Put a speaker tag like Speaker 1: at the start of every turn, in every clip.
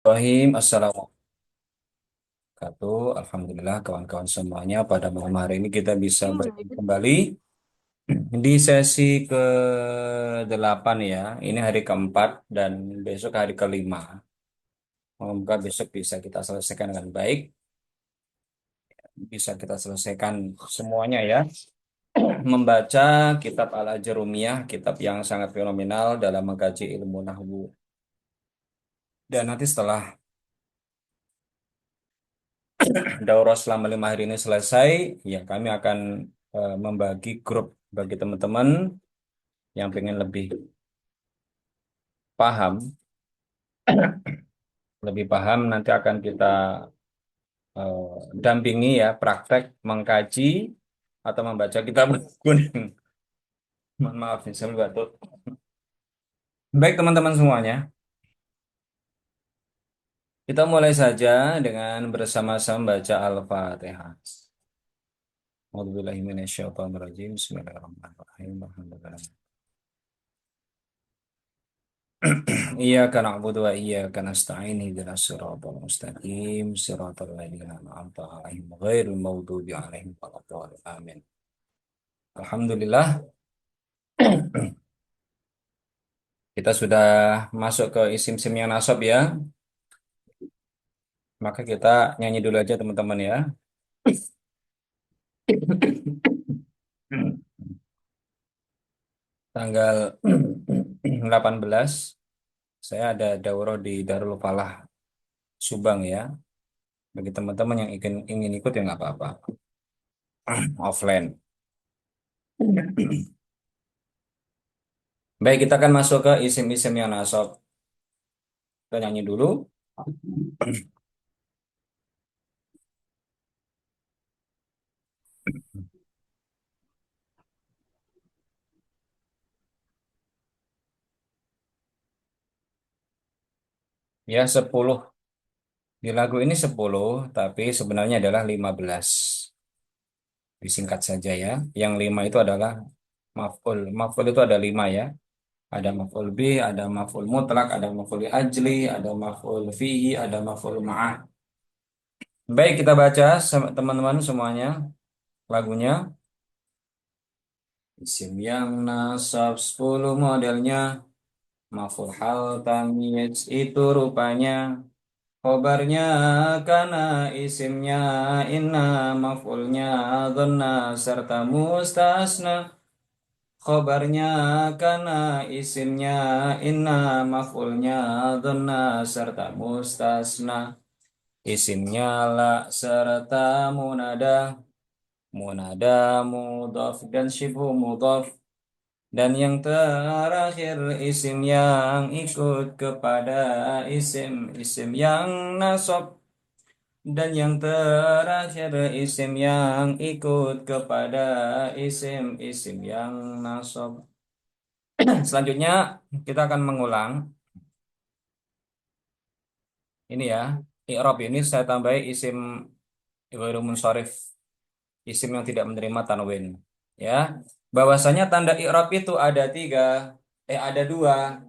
Speaker 1: Assalamualaikum warahmatullahi wabarakatuh. Alhamdulillah kawan-kawan semuanya pada malam hari ini kita bisa berjumpa kembali di sesi ke-8 ya. Ini hari keempat dan besok hari kelima. Semoga besok bisa kita selesaikan dengan baik, bisa kita selesaikan semuanya ya. Membaca kitab Al-Ajrumiyah, kitab yang sangat fenomenal dalam mengkaji ilmu nahwu. Dan nanti setelah daurah selama 5 hari ini selesai, ya kami akan membagi grup bagi teman-teman yang pengen paham, lebih paham nanti akan kita eh, dampingi ya praktek mengkaji atau membaca kitab kuning. Mohon maaf nih, saya batuk. Baik teman-teman semuanya, kita mulai saja dengan bersama-sama baca Al-Fatihah. A'udzubillahi minasyaitonirrajim. Bismillahirrahmanirrahim. Alhamdulillah. Iyyaka na'budu wa iyyaka nasta'in ihdinas siratal mustaqim siratal ladzina an'amta 'alaihim ghairil maghdubi 'alaihim waladdallin. Amin. Alhamdulillah kita sudah masuk ke isim-isim yang nasab ya. Maka kita nyanyi dulu aja teman-teman ya. Tanggal 18 saya ada daurah di Darul Falah Subang ya. Bagi teman-teman yang ingin ikut ya nggak apa-apa. Offline. Baik, kita akan masuk ke isim-isim yang nasab. Kita nyanyi dulu. Ya, 10. Di lagu ini 10, tapi sebenarnya adalah 15. Disingkat saja ya. Yang 5 itu adalah maf'ul. Maf'ul itu ada 5 ya. Ada maf'ul bih, ada maf'ul mutlak, ada maf'ul ajli, ada maf'ul fihi, ada maf'ul ma'ah. Baik, kita baca teman-teman semuanya lagunya. Isim yang nasab 10 modelnya. Maf'ul hal tamyiz itu rupanya. Khobarnya kana isimnya inna maf'ulnya dhanna serta mustasna. Khobarnya kana isimnya inna maf'ulnya dhanna serta mustasna. Isimnya la serta munada. Munada mudhaf dan syibhu mudhaf. Dan yang terakhir isim yang ikut kepada isim yang nasab. Dan yang terakhir isim yang ikut kepada isim yang nasab. Selanjutnya kita akan mengulang ini ya. I'rab ini saya tambahi isim ghairu munsharif, isim yang tidak menerima tanwin. Ya, bahwasanya tanda i'rab itu ada tiga, ada dua,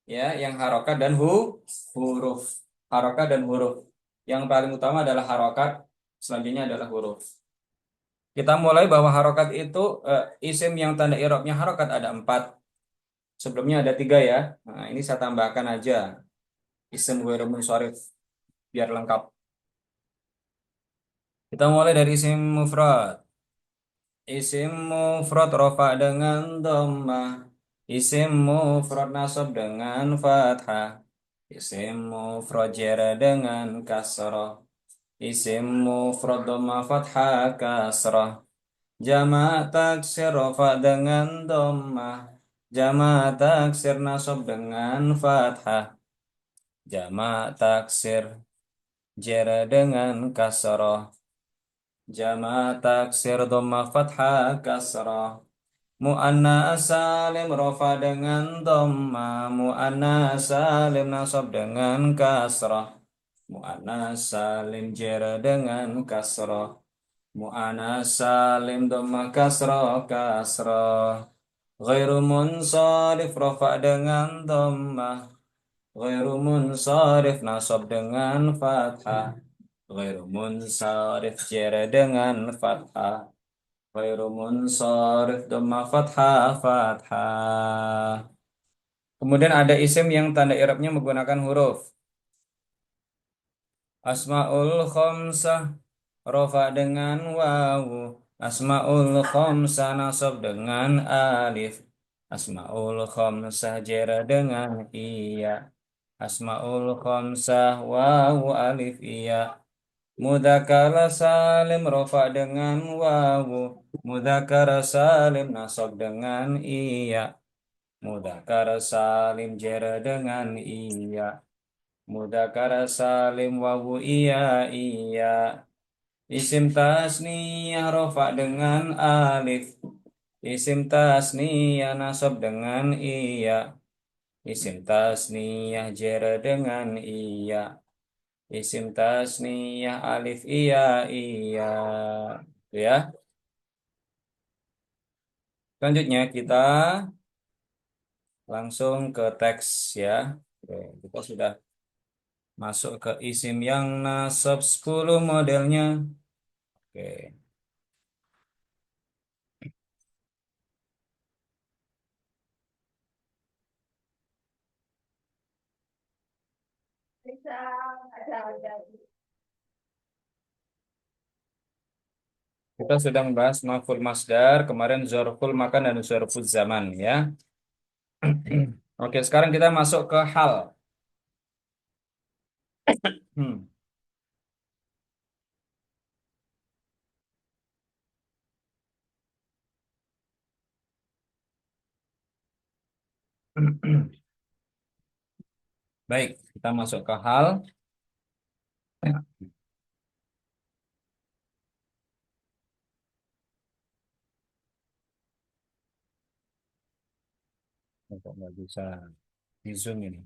Speaker 1: ya, yang harokat dan huruf. Harokat dan huruf. Yang paling utama adalah harokat, selanjutnya adalah huruf. Kita mulai bahwa harokat itu isim yang tanda i'rabnya harokat ada 4. Sebelumnya ada 3 ya. Nah, ini saya tambahkan aja isim ghairu munsharif biar lengkap. Kita mulai dari isim mufrad. Isim mufrad rofa dengan dhammah. Isim mufrad nasab dengan fathah. Isim mufrad jar dengan kasrah. Isim mufrad dhammah fathah kasrah. Jama' taksir rofa dengan dhammah. Jama' taksir nasab dengan fathah. Jama' taksir jar dengan kasrah. Jama' taksir dhammah fathah kasrah. Mu'annas salim rofa dengan dhammah. Mu'annas salim nasab dengan kasrah. Mu'annas salim jar dengan kasrah. Mu'annas salim dhammah kasrah kasrah. Ghairu munsharif rafa dengan dhammah. Ghairu munsharif nasab dengan fathah. Ghairu munsharif jar dengan fathah. Ghairu munsharif dhamma fathah fathah. Kemudian ada isim yang tanda i'rabnya menggunakan huruf. Asmaul khamsah rofa dengan wawu. Asmaul khamsah nasab dengan alif. Asmaul khamsah jera dengan iya. Asmaul khamsah wawu alif iya. Mudzakkar salim rofa dengan wawu. Mudzakkar salim nasab dengan iya. Mudzakkar salim jera dengan iya. Mudzakkar salim wawu iya iya. Isim tasniyah rofa dengan alif. Isim tasniyah nasab dengan iya. Isim tasniyah jar dengan iya. Isim tasniyah alif iya iya. Itu ya. Selanjutnya kita langsung ke teks ya. Oke, kita sudah masuk ke isim yang nasab 10 modelnya. Oke. Kita sudah membahas maf'ul masdar, kemarin zarful makan dan zarful zaman ya. Oke, sekarang kita masuk ke hal. Hmm. Baik, kita masuk ke hal. Kok nggak bisa di zoom ini?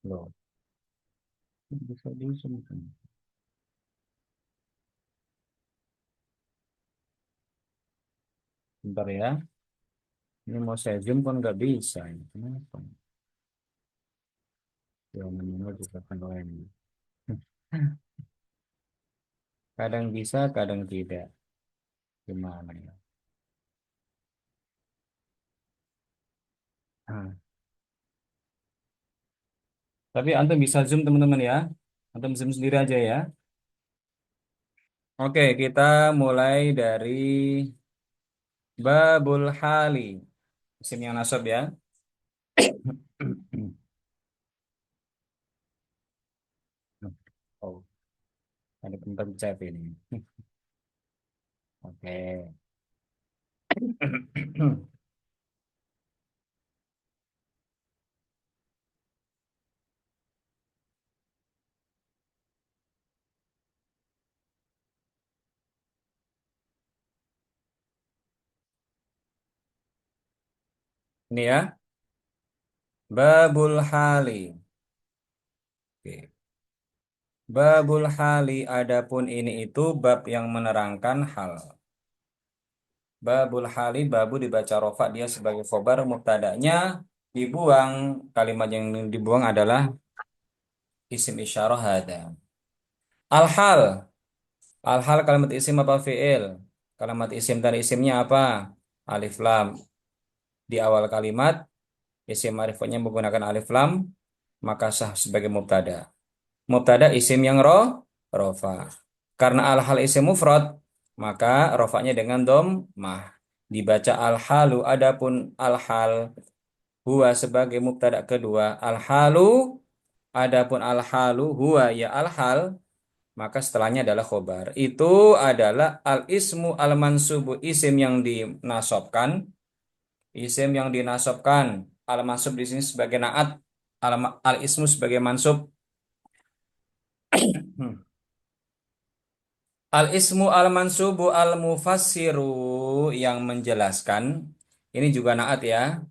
Speaker 1: Loh, bisa di zoom kan? Bentar ya. Ini mau saya zoom pun nggak bisa. Ini kenapa? Ya, minimal juga kan lain. Kadang bisa, kadang tidak. Gimana ya? Ah, tapi antum bisa zoom teman-teman ya. Antum zoom sendiri aja ya. Oke, kita mulai dari babul hali. Isim yang nasab ya. Oh, ada pencet ini. Oke. Ini ya, babul hali. Oke. Babul hali, adapun ini itu bab yang menerangkan hal. Babul hali, babu dibaca rofa, dia sebagai khobar, mubtada'nya dibuang. Kalimat yang dibuang adalah isim isyarah hada. Al-hal, al-hal kalimat isim apa fi'il? Kalimat isim dan isimnya apa? Alif lam. Di awal kalimat, isim ma'rifatnya menggunakan alif lam, maka sah sebagai mubtada. Mubtada isim yang rofa. Karena al-hal isim mufrad, maka rofanya dengan mah. Dibaca al-halu, adapun al-hal huwa sebagai mubtada kedua. Al-halu, adapun al-halu huwa ya al-hal, maka setelahnya adalah khobar. Itu adalah al-ismu al-mansubu, isim yang dinasobkan. Isim yang dinasobkan. Al-mansub di sini sebagai naat. Al-ismu sebagai mansub. Hmm. Al-ismu al-mansubu al-mufassiru, yang menjelaskan. Ini juga naat ya.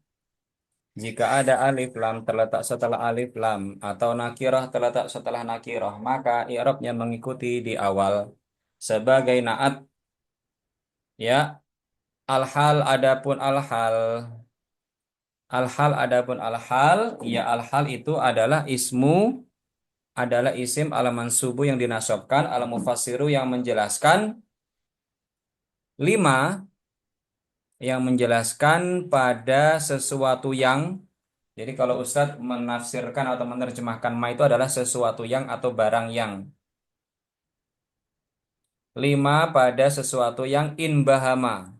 Speaker 1: Jika ada alif lam terletak setelah alif lam atau nakirah terletak setelah nakirah, maka i'rabnya mengikuti di awal sebagai naat ya. Al-hal adapun al-hal. Al-hal adapun al-hal, ya al-hal itu adalah isim al-mansubu yang dinasabkan, al-mufassiru yang menjelaskan, lima yang menjelaskan pada sesuatu yang, jadi kalau Ustadz menafsirkan atau menerjemahkan ma itu adalah sesuatu yang atau barang yang. Lima pada sesuatu yang inbahama,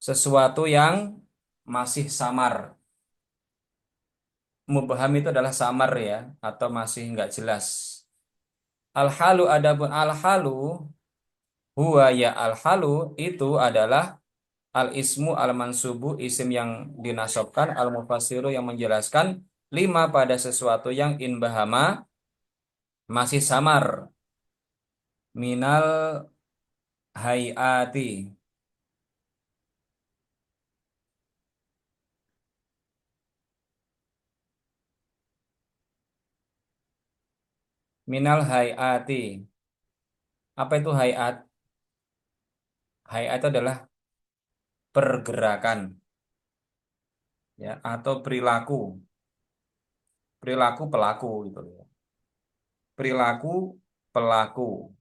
Speaker 1: sesuatu yang masih samar. Mubham itu adalah samar ya, atau masih nggak jelas. Al-halu adapun al-halu, huwa ya al-halu itu adalah al-ismu al-mansubu, isim yang dinasabkan, al-mufassiru yang menjelaskan, lima pada sesuatu yang inbahama, masih samar, minal hayati, minal hayati. Apa itu hayat? Hayat itu adalah pergerakan ya, atau perilaku, perilaku pelaku gitu ya. Perilaku pelaku.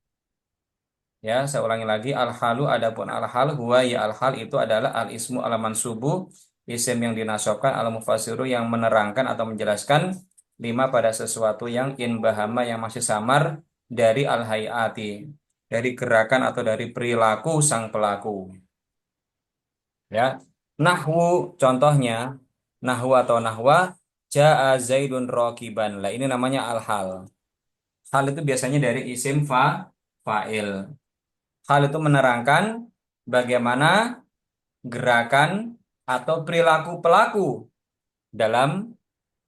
Speaker 1: Ya, saya ulangi lagi, al-halu adapun al-hal, huwa ya al-hal itu adalah al-ismu al-mansubu, isim yang dinasabkan, al-mufassiru yang menerangkan atau menjelaskan, lima pada sesuatu yang inbahama yang masih samar, dari al-hayati, dari gerakan atau dari perilaku sang pelaku. Ya, nahwu contohnya, nahwu atau nahwa, ja'a zaidun rokiban. Lah ini namanya al-hal. Hal itu biasanya dari isim fa'il. Hal itu menerangkan bagaimana gerakan atau perilaku pelaku dalam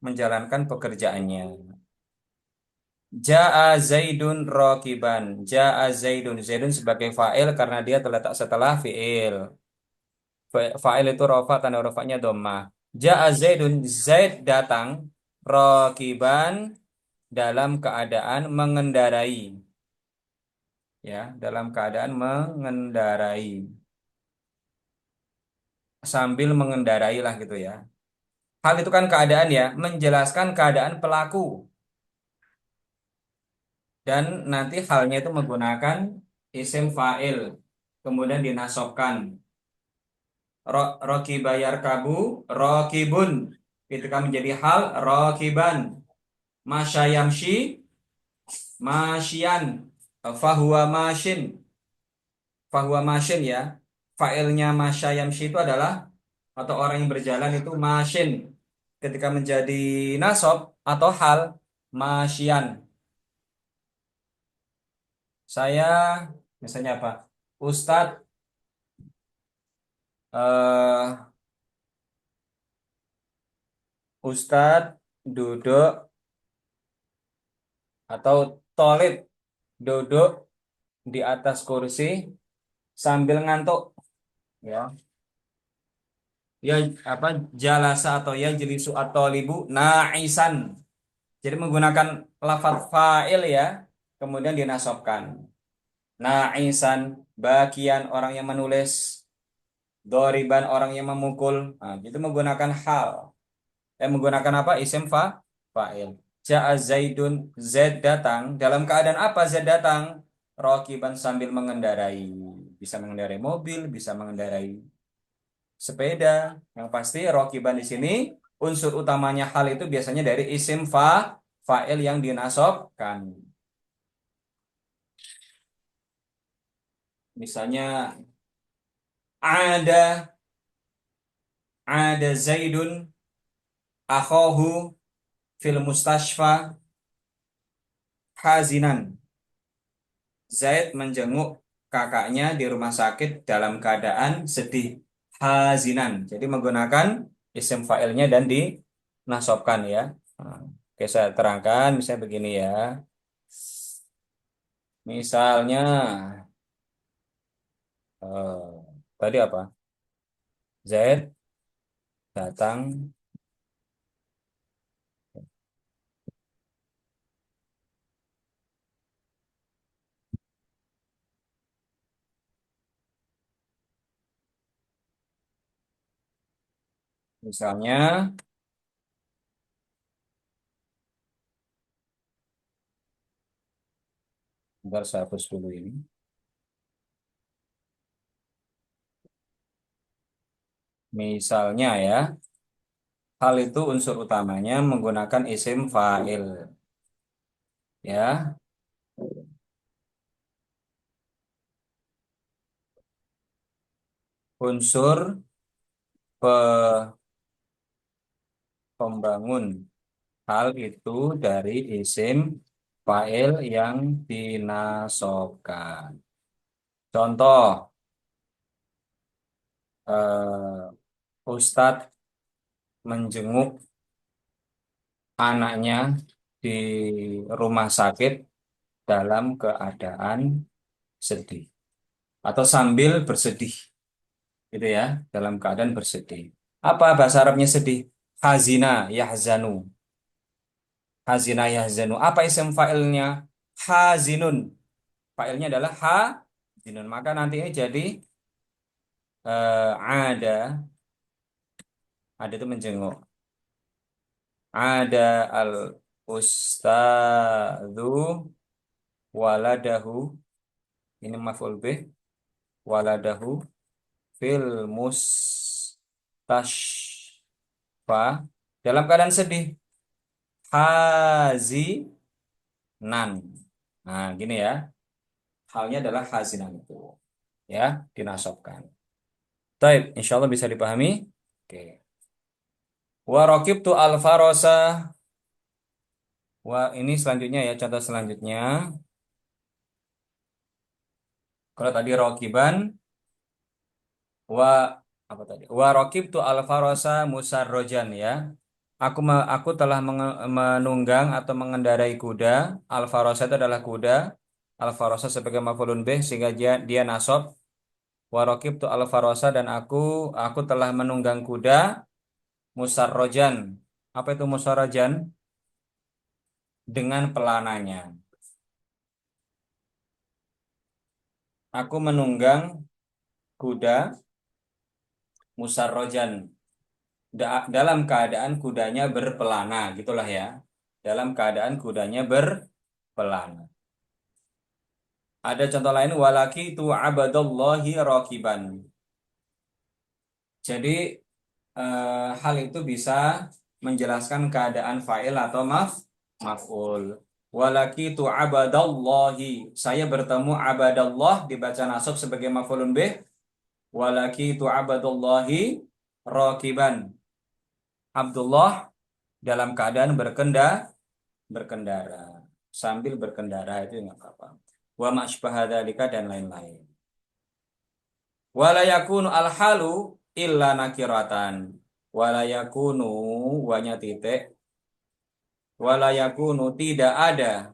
Speaker 1: menjalankan pekerjaannya. Ja'a Zaidun rokiban. Ja'a Zaidun. Zaidun sebagai fa'il karena dia terletak setelah fi'il. Fa'il itu rofa, tanda rofanya dhammah. Ja'a Zaidun. Zaid datang rokiban dalam keadaan mengendarai. Ya, dalam keadaan mengendarai. Sambil mengendarai lah gitu ya. Hal itu kan keadaan ya, menjelaskan keadaan pelaku. Dan nanti halnya itu menggunakan isim fa'il. Kemudian dinasobkan. Rokiba yarkabu, rokibun. Itu kan menjadi hal, rokiban. Masyayamshi, masyian. Fahuwa masyin. Fahuwa masyin ya. Fa'ilnya masyayamshi itu adalah, atau orang yang berjalan itu masyin. Ketika menjadi nasob atau hal, masyian. Saya misalnya apa? Ustadz eh Ustadz duduk atau Tolib duduk di atas kursi sambil ngantuk ya. Ya apa, jalasa atau ya jelisu atau libu na'isan. Jadi menggunakan lafadz fa'il ya, kemudian dinasobkan. Na'isan, bagian orang yang menulis, doriban orang yang memukul. Nah, itu menggunakan hal. Menggunakan apa? Isim fa'il. Ja'a Zaidun, Zaid datang. Dalam keadaan apa Zaid datang? Rokiban sambil mengendarai. Bisa mengendarai mobil, bisa mengendarai sepeda. Yang pasti rokiban di sini unsur utamanya hal itu biasanya dari isim fa'il yang dinasobkan. Misalnya ada ada Zaidun akhahu fil mustashfa hazinan. Zaid menjenguk kakaknya di rumah sakit dalam keadaan sedih. Hazinan. Jadi menggunakan isim fa'ilnya dan dinasobkan ya. Nah, oke, saya terangkan misalnya begini ya. Misalnya tadi apa? Zaid datang Misalnya, bentar saya hapus dulu ini. Misalnya ya, hal itu unsur utamanya menggunakan isim fa'il. Ya, unsur pe- pembangun hal itu dari isim fa'il yang dinasobkan. Contoh, Ustadz menjenguk anaknya di rumah sakit dalam keadaan sedih atau sambil bersedih, gitu ya, dalam keadaan bersedih. Apa bahasa Arabnya sedih? Hazina yahzanu. Hazina yahzanu. Apa isim fa'ilnya? Hazinun. Fa'ilnya adalah hazinun. Maka nanti ini jadi ada itu menjenguk. Ada al ustadzu waladahu. Ini maf'ul bih. Waladahu fil mustashfa dalam keadaan sedih. Hazinan. Nah, gini ya. Halnya adalah hazinan itu. Ya, dinasobkan. Taib, insya Allah bisa dipahami. Oke. Wa raqibtu al-farasa. Wah, ini selanjutnya ya, contoh selanjutnya. Kalau tadi rokiban, wa apa tadi? Wa raqibtu al-farasa musarrojan ya. Aku telah menunggang atau mengendarai kuda. Al-farasa itu adalah kuda. Al-farasa sebagai maf'ulun bih sehingga dia nasab. Wa raqibtu al-farasa dan aku telah menunggang kuda musarrojan. Apa itu musarrojan? Dengan pelananya. Aku menunggang kuda musarrojan dalam keadaan kudanya berpelana, gitulah ya. Dalam keadaan kudanya berpelana. Ada contoh lain walaki tu abadallahi rakiban. Jadi hal itu bisa menjelaskan keadaan fa'il atau maf'ul. Walaki tu abadallahi. Saya bertemu abadallah dibaca nasab sebagai maf'ulun bih. Walaki tu abadallahi rakiban. Abdullah dalam keadaan berkendara sambil berkendara itu nggak apa-apa. Wa ma'sybaha dzalika dan lain-lain. Wala yakunu al-halu illa nakiratan. Wala yakunu wanya titik. Wala yakunu tidak ada.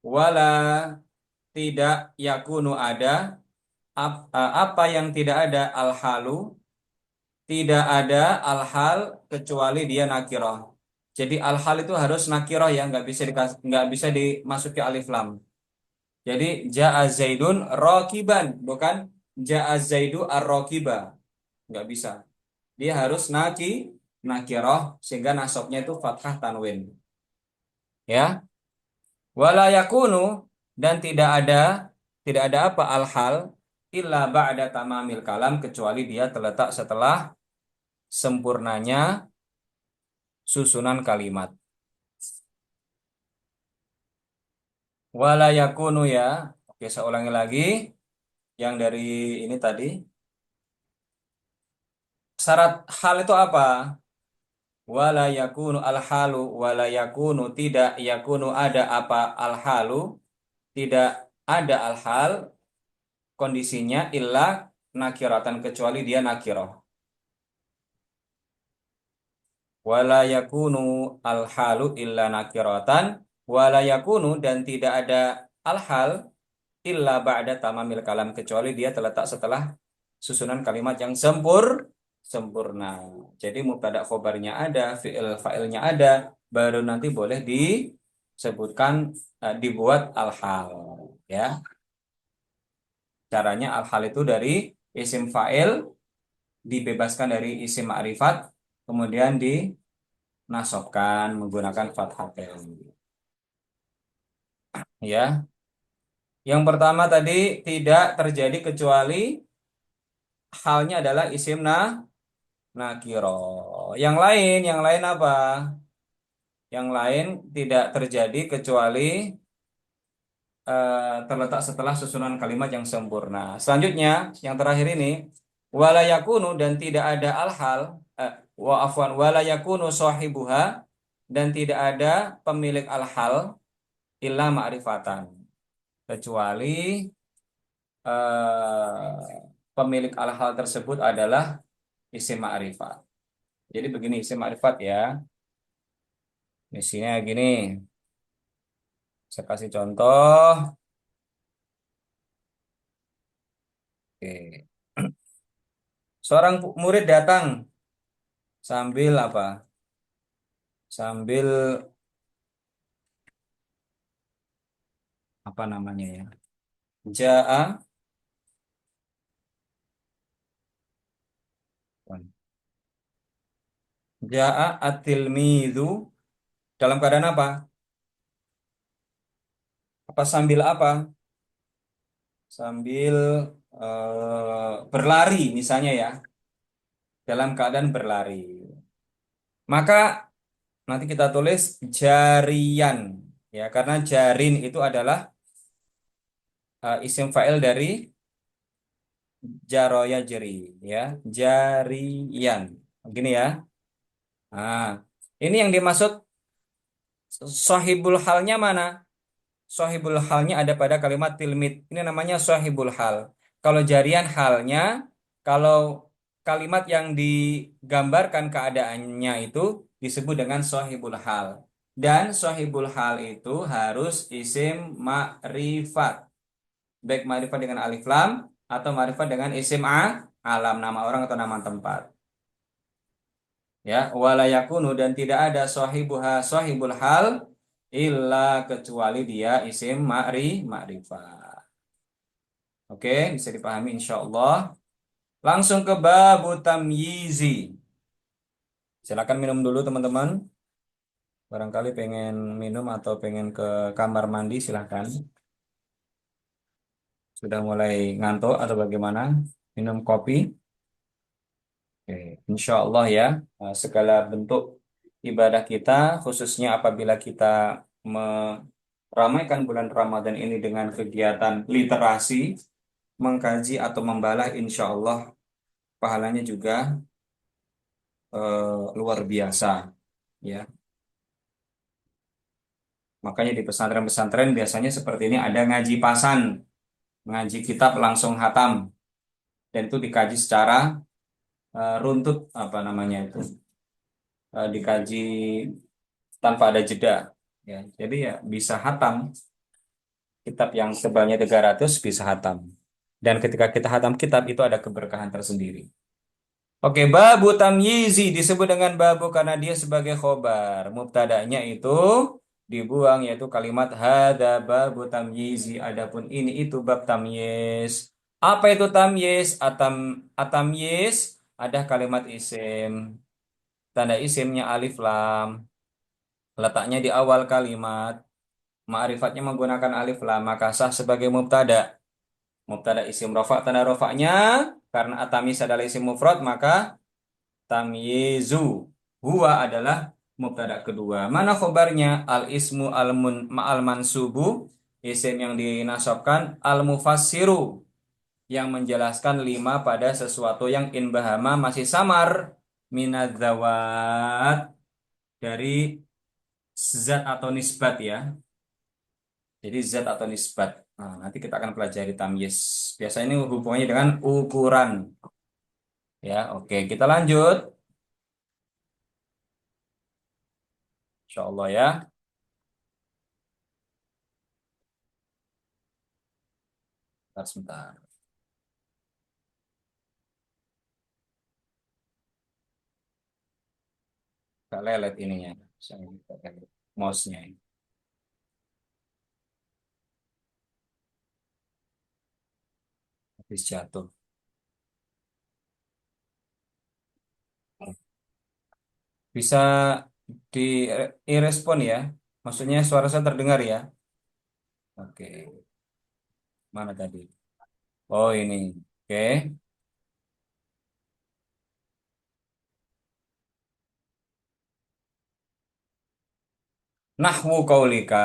Speaker 1: Wala tidak yakunu ada. Apa yang tidak ada al-halu tidak ada al-hal kecuali dia nakirah. Jadi al-hal itu harus nakirah ya, nggak bisa dimasuki alif lam. Jadi ja'a zaidun rokiban, bukan ja'a zaidu ar-rokiba. Nggak bisa. Dia harus nakirah sehingga nasabnya itu fathah tanwin. Ya, wala yakunu dan tidak ada apa al-hal illa ba'da tamamil kalam kecuali dia terletak setelah sempurnanya susunan kalimat. Wala yakunu ya. Oke, saya ulangi lagi yang dari ini tadi. Syarat hal itu apa? Wala yakunu al-halu wala yakunu tidak yakunu ada apa al-halu tidak ada al-hal kondisinya illa nakiratan kecuali dia nakirah. Wala yakunu al-halu illa nakiratan wala yakunu dan tidak ada al-hal illa ba'da tamamil kalam kecuali dia terletak setelah susunan kalimat yang sempurna. Jadi mubtada khobarnya ada, fi'il fa'ilnya ada, baru nanti boleh disebutkan dibuat al-hal ya. Caranya al-hal itu dari isim fa'il dibebaskan dari isim ma'rifat, kemudian dinasobkan menggunakan fathatain. Ya, yang pertama tadi tidak terjadi kecuali halnya adalah isim nakiro. Yang lain apa? Yang lain tidak terjadi kecuali terletak setelah susunan kalimat yang sempurna. Selanjutnya, yang terakhir ini, wala yakunu dan tidak ada al-hal, wa afwan, wala yakunu sahibuha dan tidak ada pemilik al-hal illa ma'rifatan. Kecuali pemilik al-hal tersebut adalah isim ma'rifat. Jadi begini isim ma'rifat ya. Misinya gini, saya kasih contoh. Oke. Seorang murid datang sambil apa? Sambil apa namanya ya? Ja'a Ja'a at-tilmidhu dalam keadaan apa? Apa sambil apa? Sambil berlari misalnya ya, dalam keadaan berlari. Maka nanti kita tulis jarian ya, karena jarin itu adalah isim fa'il dari jaroya jeri ya, jarian. Begini ya. Nah, ini yang dimaksud sahibul halnya mana? Sahibul halnya ada pada kalimat tilmid. Ini namanya sahibul hal. Kalau jarian halnya, kalau kalimat yang digambarkan keadaannya itu disebut dengan sahibul hal. Dan sahibul hal itu harus isim ma'rifat. Baik ma'rifat dengan alif lam atau ma'rifat dengan isim alam, nama orang atau nama tempat. Ya, wala yakunu dan tidak ada sahibul hal illa kecuali dia isim ma'rifah. Oke, bisa dipahami insya Allah. Langsung ke babu tamyizi. Silakan minum dulu teman-teman. Barangkali pengen minum atau pengen ke kamar mandi silahkan. Sudah mulai ngantuk atau bagaimana? Minum kopi. Oke, insya Allah ya. Segala bentuk ibadah kita, khususnya apabila kita meramaikan bulan Ramadan ini dengan kegiatan literasi, mengkaji atau membalah, insya Allah pahalanya juga luar biasa. Ya, makanya di pesantren-pesantren biasanya seperti ini ada ngaji pasan, ngaji kitab langsung hatam, dan itu dikaji secara runtut apa namanya itu, dikaji tanpa ada jeda. Ya, jadi ya bisa hatam kitab yang tebalnya 300 bisa hatam. Dan ketika kita hatam kitab itu ada keberkahan tersendiri. Oke, babu tamyizi disebut dengan babu karena dia sebagai khobar. Mubtada'nya itu dibuang yaitu kalimat hada babu tamyizi. Adapun ini itu bab tamyiz. Apa itu tamyiz? Atamyiz ada kalimat isim. Tanda isimnya alif lam. Letaknya di awal kalimat. Ma'rifatnya menggunakan alif lam maka sah sebagai mubtada. Mubtada isim rofa tanda rofaknya karena atamis adalah isim mufrad maka tamyizu huwa adalah mubtada kedua. Mana khobarnya? Al ismu al mansubu isim yang dinasabkan al mufassiru yang menjelaskan lima pada sesuatu yang in bahama masih samar minadzawat dari zat atau nisbat ya. Jadi zat atau nisbat. Nah, nanti kita akan pelajari tamyiz. Biasanya ini hubungannya dengan ukuran. Ya, oke. Kita lanjut. Insya Allah ya. Sebentar, sebentar. Gak lelet ininya. Saya pakai mouse-nya ini. Habis jatuh. Bisa di irespon ya. Maksudnya suara saya terdengar ya. Oke, mana tadi? Oh ini. Oke. Nahwu kaulika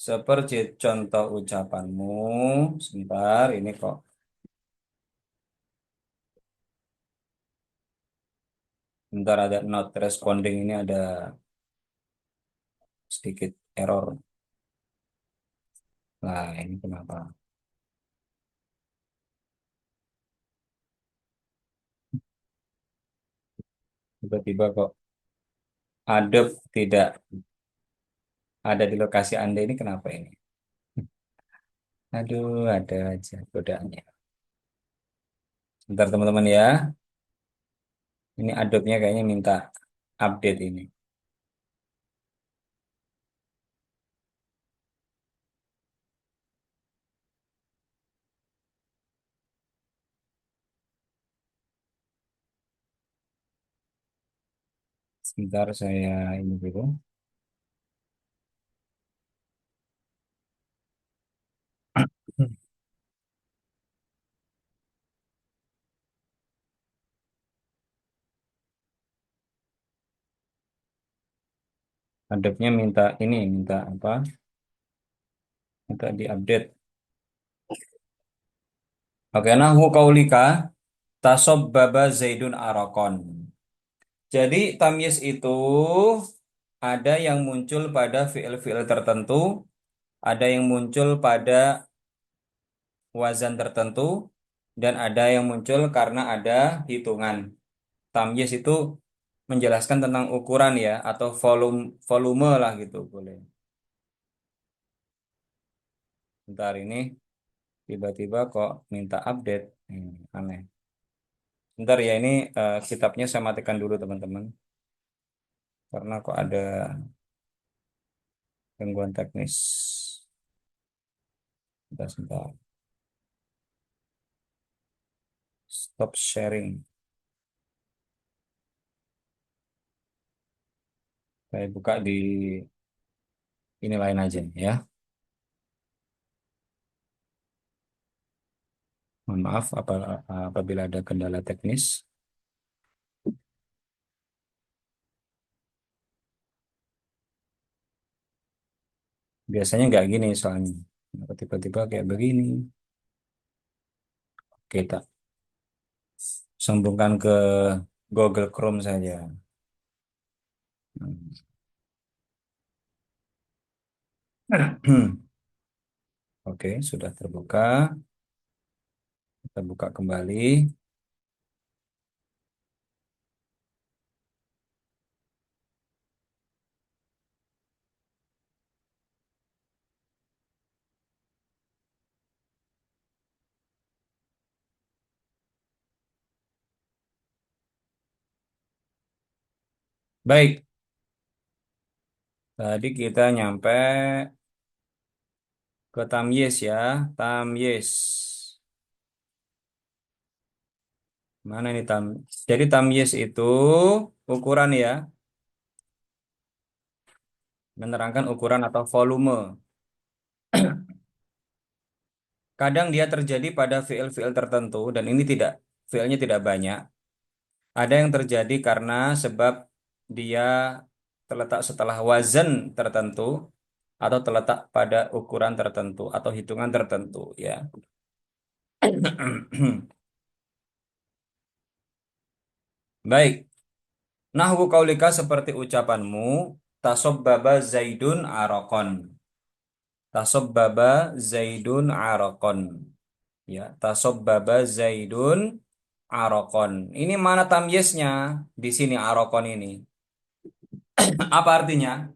Speaker 1: seperti contoh ucapanmu. Sebentar, ini kok. Sebentar ada not responding ini ada sedikit error. Nah, ini kenapa? Tiba-tiba kok adep tidak ada di lokasi Anda ini kenapa ini? Aduh, ada aja godaannya. Sebentar teman-teman ya. Ini Adobe-nya kayaknya minta update ini. Sebentar saya ini dulu. Adobe-nya minta ini, minta apa? Minta diupdate. Oke, nahwu kaulika tasobbaba Zaidun Arakon. Jadi tamyiz itu ada yang muncul pada fiil-fiil tertentu, ada yang muncul pada wazan tertentu, dan ada yang muncul karena ada hitungan. Tamyiz itu menjelaskan tentang ukuran ya, atau volume volume lah gitu boleh. Bentar ini tiba-tiba kok minta update. Aneh. Bentar ya ini kitabnya saya matikan dulu teman-teman, karena kok ada gangguan teknis. Bentar, sebentar. Stop sharing. Saya buka di ini lain aja ya. Mohon maaf apabila ada kendala teknis. Biasanya nggak gini soalnya. Tiba-tiba kayak begini. Kita sambungkan ke Google Chrome saja. Oke, sudah terbuka. Kita buka kembali. Baik, tadi kita nyampe ke tamyiz ya. Tamyiz. Mana ini Jadi tamyiz itu ukuran ya, menerangkan ukuran atau volume. Kadang dia terjadi pada fiil-fiil tertentu dan ini tidak fiilnya tidak banyak. Ada yang terjadi karena sebab dia terletak setelah wazan tertentu atau terletak pada ukuran tertentu atau hitungan tertentu ya. Baik, nahwu kaulika seperti ucapanmu tasobbaba Zaidun arokon. Tasobbaba Zaidun arokon. Ya, tasobbaba Zaidun arokon. Ini mana tamyiznya di sini arokon ini? Apa artinya?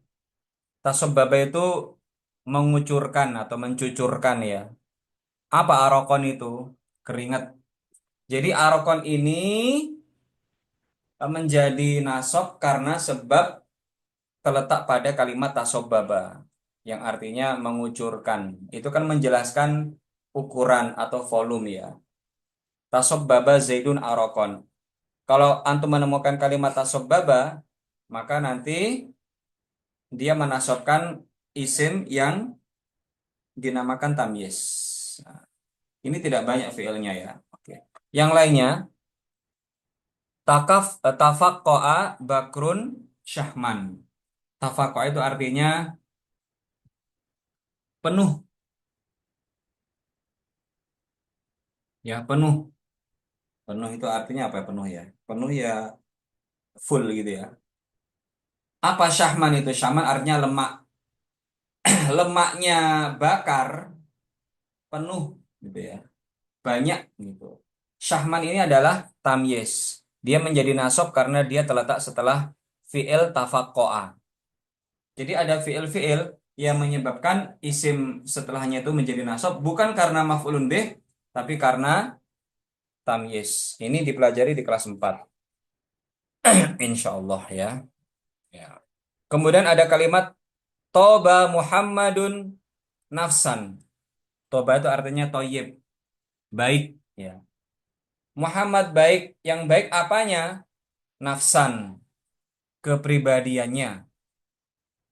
Speaker 1: Tasobbaba itu mengucurkan atau mencucurkan ya. Apa arokon itu? Keringat. Jadi arokon ini menjadi nasab karena sebab terletak pada kalimat tasobbaba yang artinya mengucurkan. Itu kan menjelaskan ukuran atau volume ya. Tasobbaba Zaidun arokon. Kalau antum menemukan kalimat tasobbaba, maka nanti dia menasobkan isim yang dinamakan tamyiz. Nah, ini tidak banyak fiilnya ya. Oke. Yang lainnya, tafaqqa'a bakrun syahman. Tafaqqa'a itu artinya penuh, ya penuh. Penuh itu artinya apa ya, penuh ya? Penuh ya full gitu ya. Apa syahman itu? Syahman artinya lemak. Lemaknya bakar penuh gitu ya. Banyak gitu. Syahman ini adalah tamyiz. Dia menjadi nasab karena dia terletak setelah fi'il tafaqqa'a. Jadi ada fi'il-fi'il yang menyebabkan isim setelahnya itu menjadi nasab bukan karena maf'ulun bih, tapi karena tamyiz. Ini dipelajari di kelas 4. Insya Allah ya. Ya. Kemudian ada kalimat Toba Muhammadun nafsan. Toba itu artinya toyib, baik. Ya. Muhammad baik, yang baik apanya? Nafsan, kepribadiannya.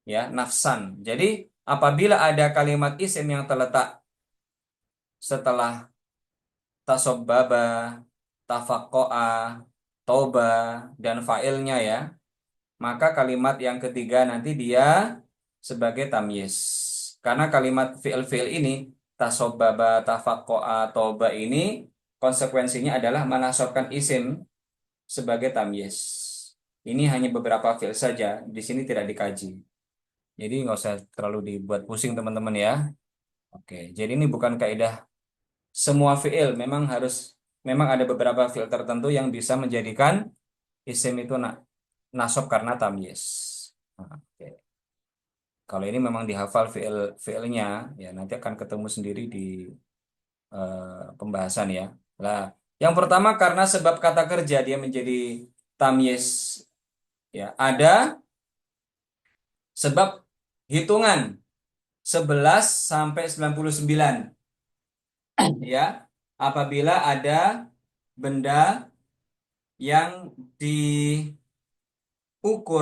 Speaker 1: Ya, nafsan. Jadi apabila ada kalimat isim yang terletak setelah tasobbaba, tafaqqa'a, toba, dan fa'ilnya ya, maka kalimat yang ketiga nanti dia sebagai tamyiz. Karena kalimat fi'il-fi'il ini, tasobbaba, tafaqqa'a, toba ini konsekuensinya adalah menasabkan isim sebagai tamyiz. Ini hanya beberapa fi'il saja, di sini tidak dikaji. Jadi nggak usah terlalu dibuat pusing teman-teman ya. Oke, jadi ini bukan kaidah semua fi'il, memang ada beberapa fi'il tertentu yang bisa menjadikan isim itu nasab karena tamyiz. Nah, oke. Kalau ini memang dihafal fi'ilnya, ya nanti akan ketemu sendiri di pembahasan ya. Nah, yang pertama karena sebab kata kerja dia menjadi tamyiz, ya ada sebab hitungan 11 sampai 99 ya. Apabila ada benda yang diukur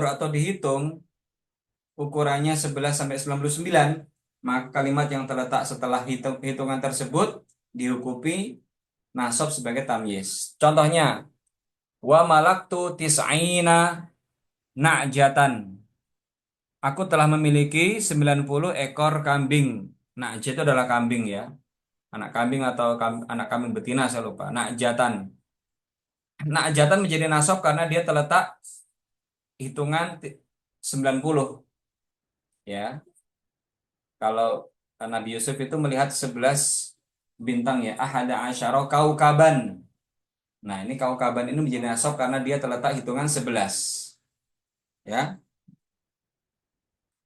Speaker 1: atau dihitung ukurannya 11 sampai 99, maka kalimat yang terletak setelah hitungan tersebut dihukumi nasab sebagai tamyiz. Contohnya, wa malaktu tis'ina na'jatan. Aku telah memiliki 90 ekor kambing. Na'jat itu adalah kambing ya. Anak kambing atau anak kambing betina saya lupa. Na'jatan. Na'jatan menjadi nasab karena dia terletak hitungan 90 ya. Kalau Nabi Yusuf itu melihat 11 bintang ya, ahada asyara kaukaban. Nah, ini kaukaban ini menjadi nasab karena dia terletak hitungan 11. Ya.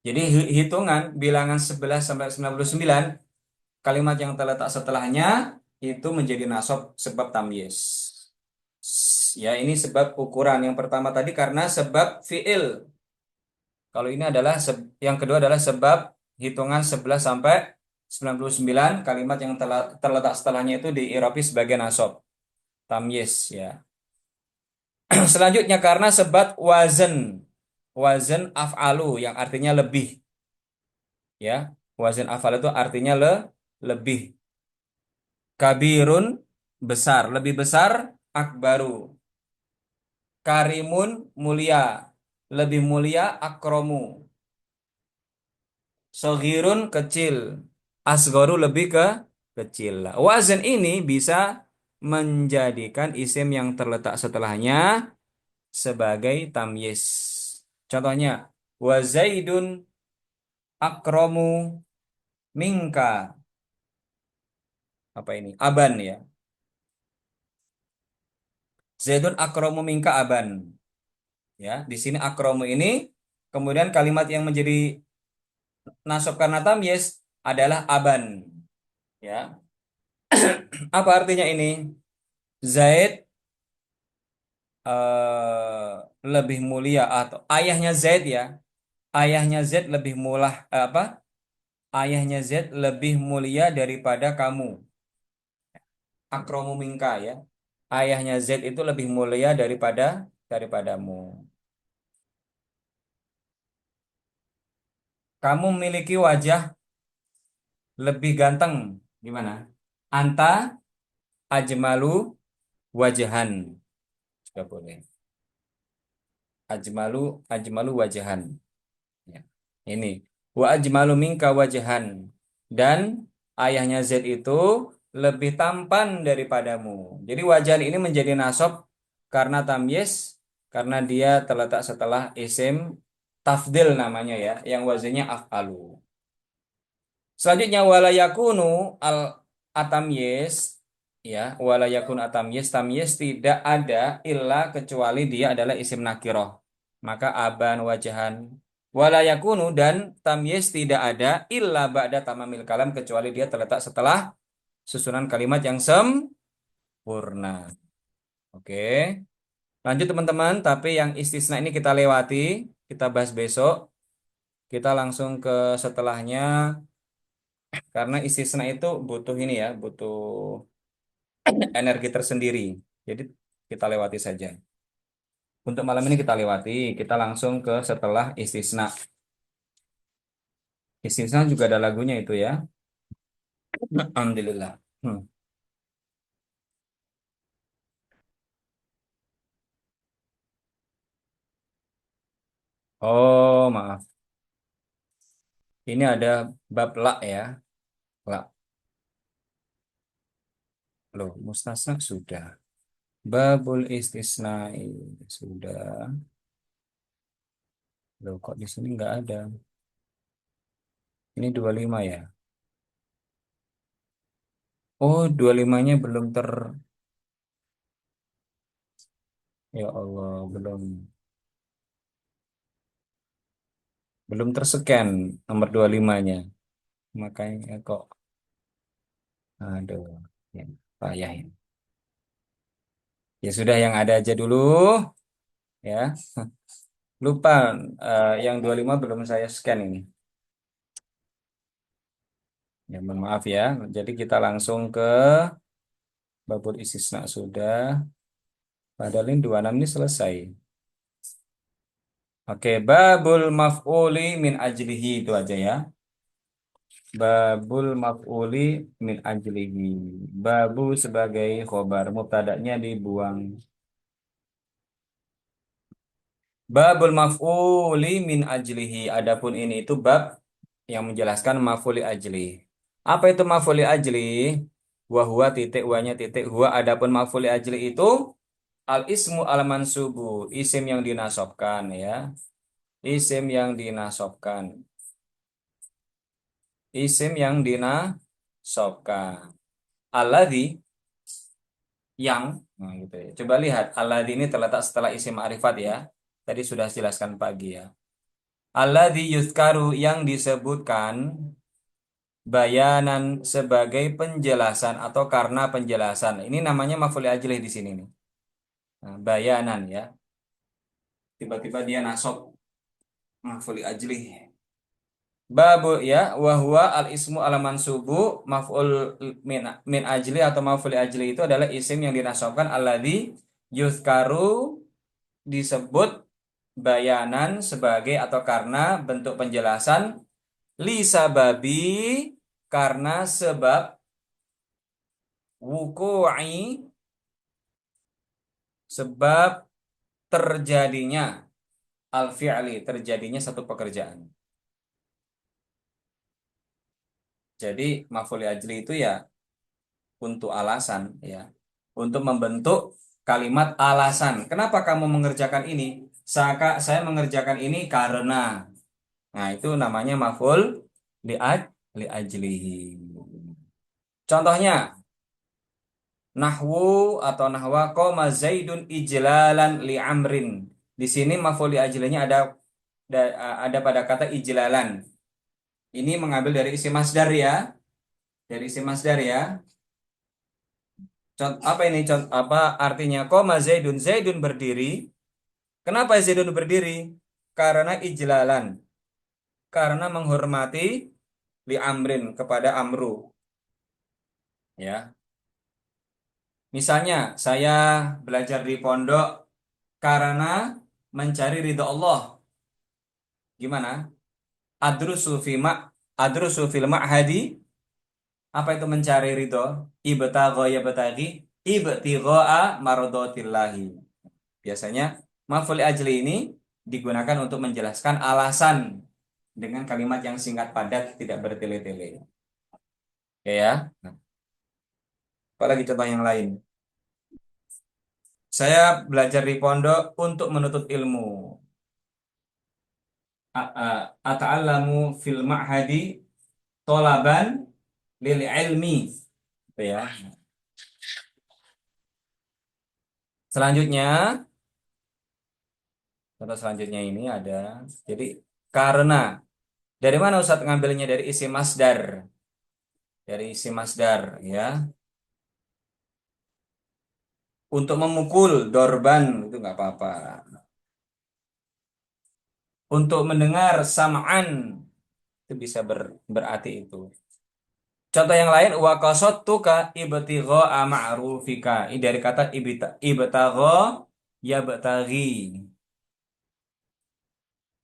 Speaker 1: Jadi hitungan bilangan 11 sampai 99, kalimat yang terletak setelahnya itu menjadi nasab sebab tamyiz. Ya, ini sebab ukuran. Yang pertama tadi karena sebab fiil. Kalau ini adalah yang kedua adalah sebab hitungan 11 sampai 99, kalimat yang terletak setelahnya itu diirapi sebagai nasab tamyiz ya. Selanjutnya karena sebab wazan. Wazan af'alu yang artinya lebih ya. Wazan af'al itu artinya lebih. Kabirun besar, lebih besar akbaru. Karimun mulia, lebih mulia akromu. Soghirun kecil, asgoru lebih ke kecil. Wazan ini bisa menjadikan isim yang terletak setelahnya sebagai tamyiz. Contohnya, wa zaidun akromu minka. Apa ini? Aban ya. Zaidun akromu minka aban. Ya, di sini akromu ini kemudian kalimat yang menjadi nasab karena tamyiz adalah aban. Ya. Apa artinya ini? Zaid lebih mulia atau ayahnya Zaid ya. Ayahnya Zaid lebih apa? Ayahnya Zaid lebih mulia daripada kamu. Akromu minka ya. ayahnya Z itu lebih mulia daripadamu. Kamu memiliki wajah lebih ganteng. Gimana? Anta ajmalu wajahan. Juga boleh. Ajmalu wajahan. Ya. Ini wa ajmalu minka wajahan, dan ayahnya Z itu lebih tampan daripadamu. Jadi wajahan ini menjadi nasab karena tamyiz, karena dia terletak setelah isim tafdil namanya ya, yang wazannya af'alu. Selanjutnya walayakunu al atamyiz, ya, walayakun atamyiz, tamyiz tidak ada illa kecuali dia adalah isim nakiroh. Maka aban wajahan walayakunu, dan tamyiz tidak ada illa ba'da tamamil kalam kecuali dia terletak setelah susunan kalimat yang sempurna. Oke. Lanjut teman-teman, tapi yang istisna ini kita lewati, kita bahas besok. Kita langsung ke setelahnya karena istisna itu butuh ini ya, butuh energi tersendiri. Jadi kita lewati saja. Untuk malam ini kita lewati, kita langsung ke setelah istisna. Istisna juga ada lagunya itu ya. Alhamdulillah. Hmm. Oh, maaf. Ini ada bab la ya. La. Loh, mustasna sudah. Babul istisna sudah. Loh, kok di sini nggak ada? Ini 25 ya. Oh, 25-nya belum ya Allah, belum terscan nomor 25-nya. Makanya kok aduh, ya, payah ini. Ya sudah yang ada aja dulu ya. Lupa yang 25 belum saya scan ini. Ya mohon maaf ya. Jadi kita langsung ke babul istisna sudah. Padahal ini 26 ini selesai. Oke, babul maf'uli min ajlihi itu aja ya. Babul maf'uli min ajlihi. Babu sebagai khobar, mubtada'nya dibuang. Babul maf'uli min ajlihi. Adapun ini itu bab yang menjelaskan maf'uli ajli. Apa itu maf'uli ajli? Wahwa titik wanya titik huwa. Adapun maf'uli ajli itu al ismu al mansubu, isim yang dinasobkan ya. Isim yang dinasobkan. Isim yang dinasobkan. Alladzi yang, nah, gitu ya. Coba lihat, alladzi ini terletak setelah isim ma'rifat ya. Tadi sudah jelaskan pagi ya. Alladzi yuzkaru yang disebutkan bayanan sebagai penjelasan atau karena penjelasan. Ini namanya maf'ul ajlih di sini nih. Nah, bayanan ya. Tiba-tiba dia nasab maf'ul ajlih. Babu ya, wahwa al ismu ala mansubu maf'ul min ajli atau maf'ul ajli itu adalah isim yang dinasabkan alladzi yuzkaru, disebut bayanan sebagai atau karena bentuk penjelasan, li sababi karena sebab, wuku'i sebab terjadinya, al fi'li terjadinya satu pekerjaan. Jadi maf'ul ajli itu ya untuk alasan ya, untuk membentuk kalimat alasan. Kenapa kamu mengerjakan ini? Saya mengerjakan ini karena. Nah, itu namanya maf'ul li ajlihi. Contohnya nahwu atau nahwa qoma zaidun ijlalan li amrin. Di sini maf'ul li ajlinya ada pada kata ijlalan. Ini mengambil dari isim masdar ya, dari isim masdar ya. Apa ini apa artinya qoma zaidun, zaidun berdiri. Kenapa zaidun berdiri? Karena ijlalan, karena menghormati li amrin kepada amru ya. Misalnya, saya belajar di pondok karena mencari ridho Allah. Gimana? Adrusu fi ma adrusu fil ma'hadi. Apa itu mencari ridho? Ibtagha yabtaghi ibtigha'a mardhatillahi. Biasanya maf'ul ajli ini digunakan untuk menjelaskan alasan dengan kalimat yang singkat padat tidak bertele-tele. Oke ya. Nah, apalagi contoh yang lain. Saya belajar di pondok untuk menuntut ilmu. Ata'allamu fil ma'hadi tolaban lil ilmi. Gitu ya. Selanjutnya, contoh selanjutnya ini ada. Jadi karena dari mana Ustadz ngambilnya dari isi masdar? Dari isi masdar ya. Untuk memukul dorban itu nggak apa-apa. Untuk mendengar sam'an itu bisa berarti itu. Contoh yang lain wa qasadtuka ibtigha'a ma'rufika. Ini dari kata ibtagha yabtaghi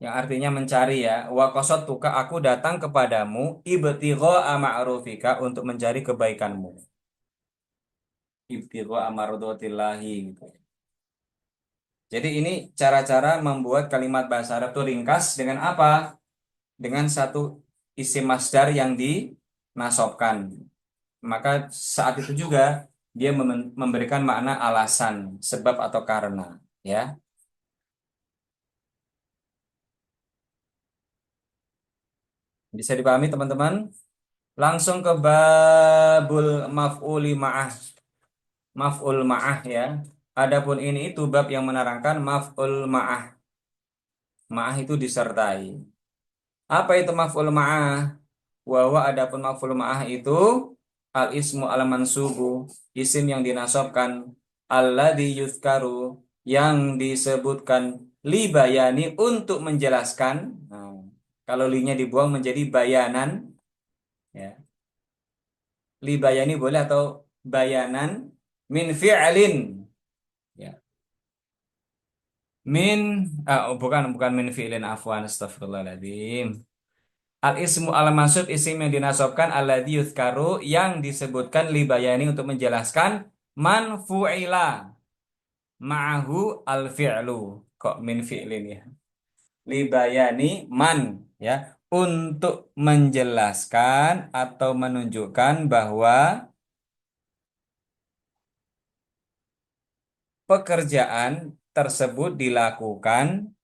Speaker 1: yang artinya mencari ya. Wa qasadtuka aku datang kepadamu ibtigha'a ma'rufika untuk mencari kebaikanmu. Ibtigha'a mardhatillahi gitu. Jadi ini cara-cara membuat kalimat bahasa Arab itu ringkas dengan apa? Dengan satu isim masdar yang dinasobkan. Maka saat itu juga dia memberikan makna alasan, sebab atau karena, ya. Bisa dipahami teman-teman? Langsung ke babul maf'uli ma'ah. Maf'ul ma'ah ya. Adapun ini itu bab yang menerangkan maf'ul ma'ah. Ma'ah itu disertai. Apa itu maf'ul ma'ah? Wa adapun maf'ul ma'ah itu al ismu al mansubu, isim yang dinasobkan, alladzi yuzkaru, yang disebutkan li bayani untuk menjelaskan. Nah, kalau linya dibuang menjadi bayanan ya. Li bayani boleh atau bayanan min fi'lin ya. Min bukan min fi'lin, afwan, astagfirullahaladzim. Al ismu al mansub, isim yang dinasobkan, alladzi yuzkaru, yang disebutkan li bayani untuk menjelaskan man fu'ila ma'ahu al fi'lu. Kok min fi'lin ya? Li bayani man ya, untuk menjelaskan atau menunjukkan bahwa pekerjaan tersebut dilakukan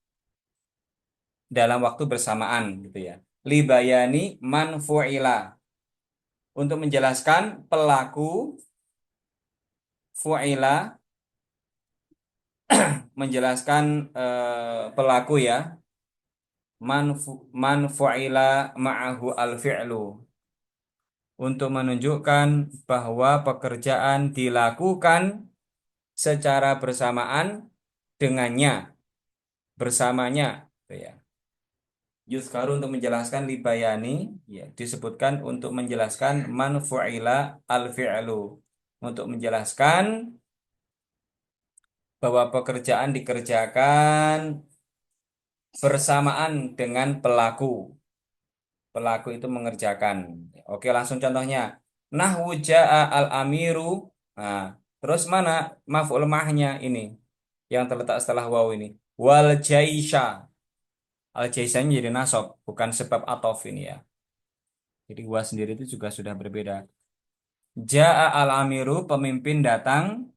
Speaker 1: dalam waktu bersamaan gitu ya. Li bayani man fu'ila, untuk menjelaskan pelaku fu'ila, menjelaskan pelaku ya, man fu'ila ma'ahu al-fi'lu, untuk menunjukkan bahwa pekerjaan dilakukan secara bersamaan dengannya, bersamanya gitu ya. Yuzkaru untuk menjelaskan libayani ya, disebutkan untuk menjelaskan man fu'ila al-fi'lu, untuk menjelaskan bahwa pekerjaan dikerjakan bersamaan dengan pelaku. Pelaku itu mengerjakan. Oke, langsung contohnya. Nahwu ja'a al-amiru. Nah, terus mana maf'ul ma'ahnya ini yang terletak setelah waw ini? Wal jaisha. Al jaisanya jadi nasab, bukan sebab atof ini ya. Jadi wa sendiri itu juga sudah berbeda. Ja'a al-amiru, pemimpin datang.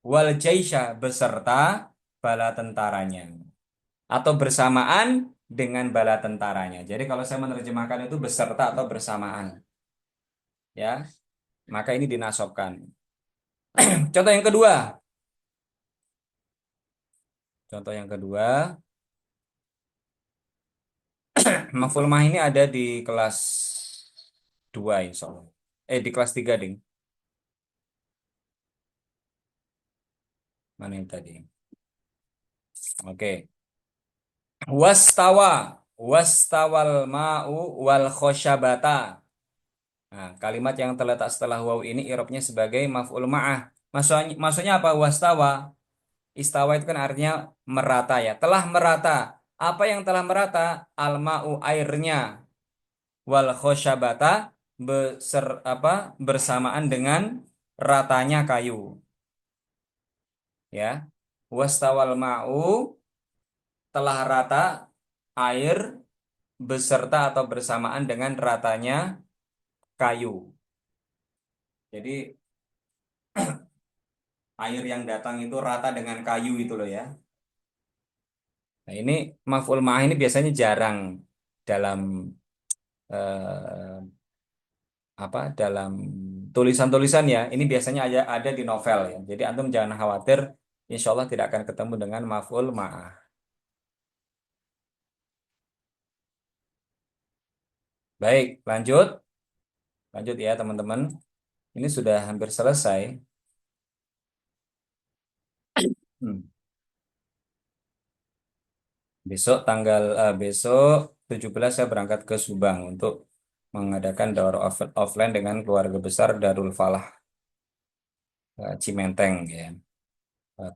Speaker 1: Wal jaisha, beserta bala tentaranya. Atau bersamaan dengan bala tentaranya. Jadi kalau saya menerjemahkan itu beserta atau bersamaan, ya, maka ini dinasobkan. Contoh yang kedua, contoh yang kedua, maf'ul mah ini ada di kelas 2 insya Allah. Di kelas 3 ding. Mana yang tadi? Oke. Wastawa, wastawal ma'u wal khosyabata. Nah, kalimat yang terletak setelah waw ini i'rabnya sebagai maf'ul ma'ah. Maksudnya apa? Wastawa. Istawa itu kan artinya merata ya. Telah merata. Apa yang telah merata? Al-ma'u airnya. Wal khosyabata bersamaan dengan ratanya kayu. Ya. Wastawal ma'u telah rata air beserta atau bersamaan dengan ratanya kayu. Jadi air yang datang itu rata dengan kayu itu loh ya. Nah, ini maf'ul ma'ah ini biasanya jarang dalam eh, dalam tulisan-tulisan ya. Ini biasanya ada di novel ya. Jadi antum jangan khawatir, insya Allah tidak akan ketemu dengan maf'ul ma'ah. Baik, lanjut ya teman-teman. Ini sudah hampir selesai. Hmm. Besok 17 saya berangkat ke Subang untuk mengadakan daurah offline dengan keluarga besar Darul Falah Cimenteng ya.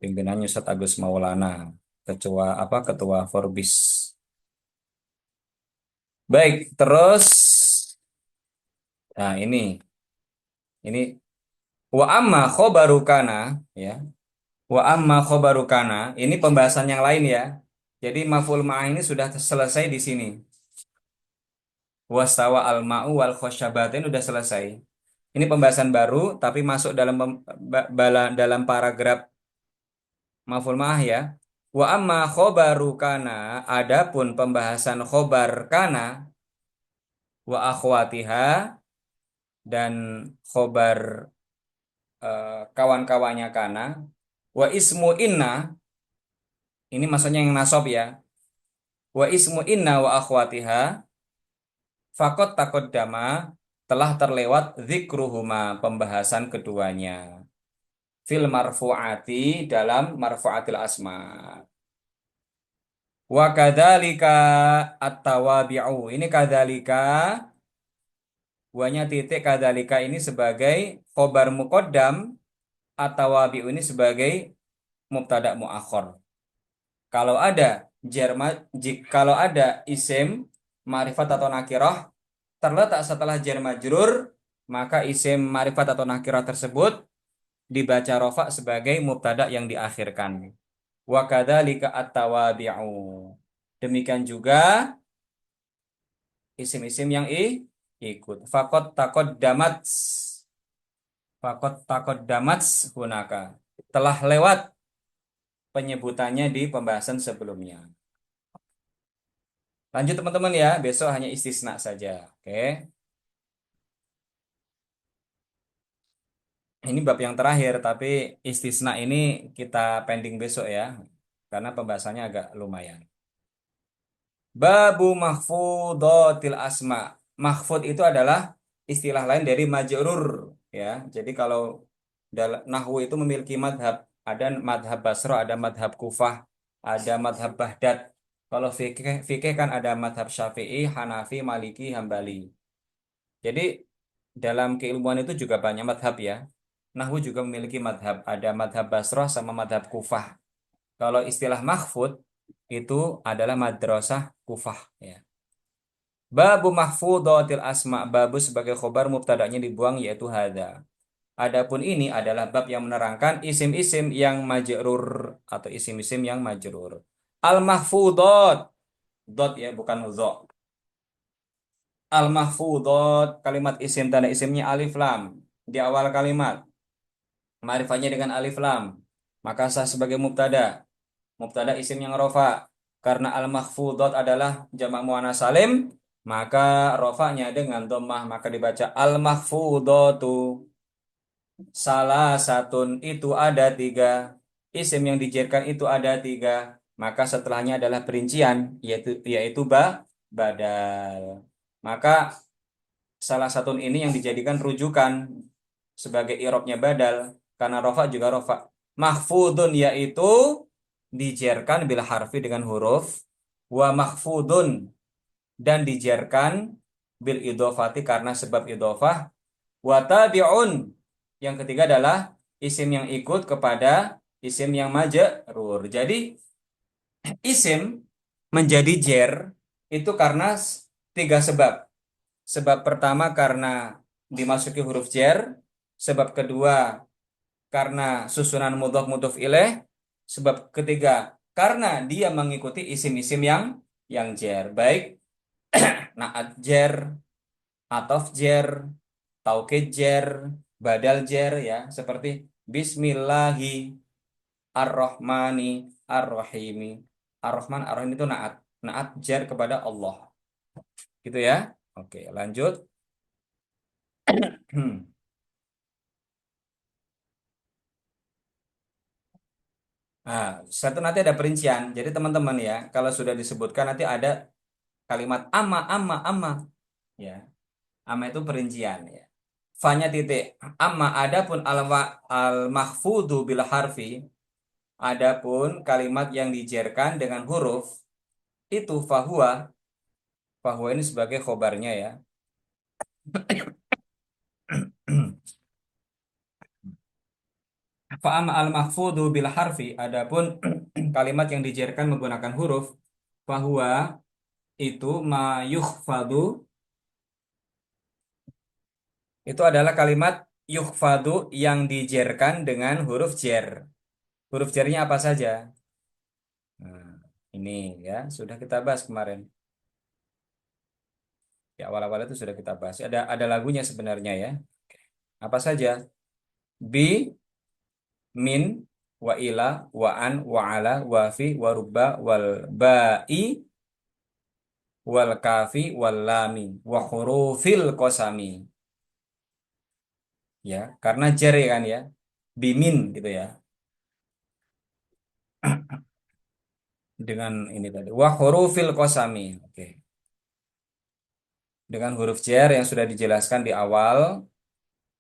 Speaker 1: Pimpinannya Ustadz Agus Maulana, ketua Forbis. Baik, terus nah ini wa amma khobarukana ya. Wa amma khobarukana ini pembahasan yang lain ya. Jadi maf'ul ma'ah ini sudah selesai di sini. Wastawa al-ma'u wal khosyabatin udah selesai. Ini pembahasan baru tapi masuk dalam dalam paragraf maf'ul ma'ah ya. Wa amma khobaru kana, adapun pembahasan khobar kana wa akhwatiha dan khobar kawan-kawannya kana wa ismu inna, ini maksudnya yang nasab ya. Wa ismu inna wa akhwatiha fakot takot dama, telah terlewat zikruhuma, pembahasan keduanya. Fil marfu'ati, dalam marfu'atil asma. Wa kadzalika at-tawabi'u. Ini kadzalika, wanya titik kadzalika ini sebagai khobar muqaddam, at-tawabi'u ini sebagai mubtada muakhir. Kalau ada kalau ada isim ma'rifat atau nakirah terletak setelah jar majrur, maka isim ma'rifat atau nakirah tersebut dibaca rofa sebagai mubtada yang diakhirkan. Wa kadzalika at-tawabi'u. Demikian juga isim-isim yang ikut. Fakot takot damat hunaka. Telah lewat penyebutannya di pembahasan sebelumnya. Lanjut teman-teman ya, besok hanya istisna saja. Oke. Ini bab yang terakhir, tapi istisna ini kita pending besok ya, karena pembahasannya agak lumayan. Babu mahfudotil asma. Mahfud itu adalah istilah lain dari majrur ya. Jadi kalau nahwu itu memiliki madhab, ada madhab Basra, ada madhab Kufah, ada madhab Baghdad. Kalau fikih kan ada madhab Syafi'i, Hanafi, Maliki, Hambali. Jadi dalam keilmuan itu juga banyak madhab ya. Nahwu juga memiliki madhab. Ada madhab Basrah sama madhab Kufah. Kalau istilah mahfud itu adalah madrasah Kufah ya. Babu mahfudotil asma. Babu sebagai khobar mubtada'nya dibuang yaitu hada. Adapun ini adalah bab yang menerangkan isim-isim yang majrur atau isim-isim yang majrur. Al mahfudot. Dot ya, bukan dho. Al mahfudot, kalimat isim tanda isimnya alif lam di awal kalimat. Ma'rifatnya dengan alif lam, maka sah sebagai mubtada. Mubtada isim yang rofa. Karena al-mahfudot adalah jamak muannas salim, maka rofanya dengan dhammah, maka dibaca al-mahfudotu. Salah satun, itu ada tiga. Isim yang dijerkan itu ada tiga. Maka setelahnya adalah perincian, yaitu badal. Maka salah satu ini yang dijadikan rujukan sebagai irobnya badal, karena rofa juga rofa. Mahfudun yaitu dijerkan bila harfi dengan huruf, wa mahfudun dan dijerkan bil idhofati karena sebab idhofah. Wa tabi'un. Yang ketiga adalah isim yang ikut kepada isim yang majrur. Jadi isim menjadi jer itu karena tiga sebab. Sebab pertama karena dimasuki huruf jer, sebab kedua karena susunan mudhof mudhof ilaih, sebab ketiga karena dia mengikuti isim-isim yang jer, baik naat jer, atof jer, taukid jer, badal jer ya, seperti Bismillahi Ar-Rahmani Ar-Rahimi. Ar-Rahman Ar-Rahim itu naat. Naat jer kepada Allah. Gitu ya. Oke, lanjut. Nah, satu nanti ada perincian. Jadi teman-teman ya, kalau sudah disebutkan nanti ada kalimat amma. Ya, amma itu perincian ya. Fanya titik. Amma adapun al mahfudu bil harfi. Adapun kalimat yang dijerkan dengan huruf itu fahuwa. Fahuwa ini sebagai khobarnya ya. Fa'ama al-mahfudu bil harfi, adapun kalimat yang dijerkan menggunakan huruf, fahuwa itu ma yukhfadu, itu adalah kalimat yukhfadu yang dijerkan dengan huruf jer. Huruf jernya apa saja? Nah, ini ya, sudah kita bahas kemarin. Ya, awal-awal itu sudah kita bahas. Ada lagunya sebenarnya ya. Apa saja? Bi, min, wa ila, wa an, wa ala, wa fi, wa rubba, wal ba'i, wal kafi wal lami wa hurufil qasami ya karena jar ya kan ya bimin gitu ya dengan ini tadi wa hurufil qasami oke dengan huruf jar yang sudah dijelaskan di awal.